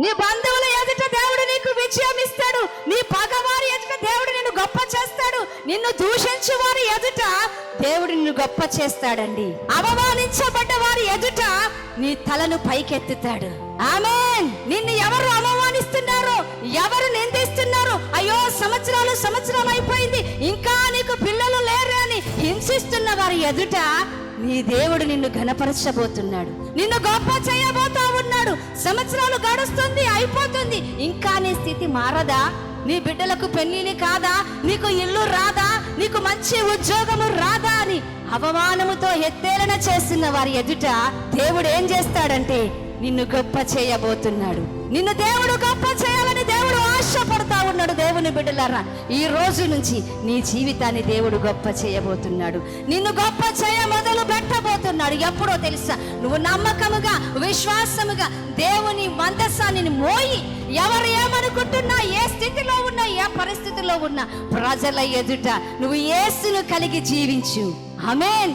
నీ బంధువుల ఎదుట దేవుడు నీకు విజయం ఇస్తాడు. నీ పగవారి ఎదుట దేవుడు నిన్ను గొప్ప చేస్తాడు. నిన్ను దూషించే వారి ఎదుట దేవుడు నిన్ను గొప్ప చేస్తాడండి. అవమానించబడ్డ వారి ఎదుట నీ తలను పైకెత్తుతాడు. ఆమేన్. నిన్ను ఎవరు అవమానిస్తున్నారో, ఎవరు నిందిస్తున్నారో, అయ్యో సంవత్సరాలు అయిపోయింది, ఇంకా నీకు పిల్లలు లేరు అని హింసిస్తున్న వారి ఎదుట నీ దేవుడు నిన్ను ఘనపరచబోతున్నాడు. నిన్ను గొప్ప చేయబోతా ఉన్నాడు. సంవత్సరాలు గడుస్తుంది, అయిపోతుంది, ఇంకా నీ స్థితి మారదా? నీ బిడ్డలకు పెళ్లిని కాదా? నీకు ఇల్లు రాదా? నీకు మంచి ఉద్యోగము రాదా అని అవమానముతో ఎత్తేలన చేస్తున్న వారి ఎదుట దేవుడు ఏం చేస్తాడంటే నిన్ను గొప్ప చేయబోతున్నాడు. నిన్ను దేవుడు గొప్ప చేయాలని దేవుడు ఆశపడతా ఉన్నాడు. దేవుని బిడ్డలారా, ఈ రోజు నుంచి నీ జీవితాన్ని దేవుడు గొప్ప చేయబోతున్నాడు. నిన్ను గొప్ప చేయ మొదలు పెట్టబోతున్నాడు. ఎప్పుడో తెలుసా? నువ్వు నమ్మకముగా, విశ్వాసముగా దేవుని మందసాన్ని మోయి, ఎవరు ఏమనుకుంటున్నా, ఏ స్థితిలో ఉన్నా, ఏ పరిస్థితిలో ఉన్నా, ప్రజల ఎదుట నువ్వు యేసును కలిగి జీవించు. ఆమేన్.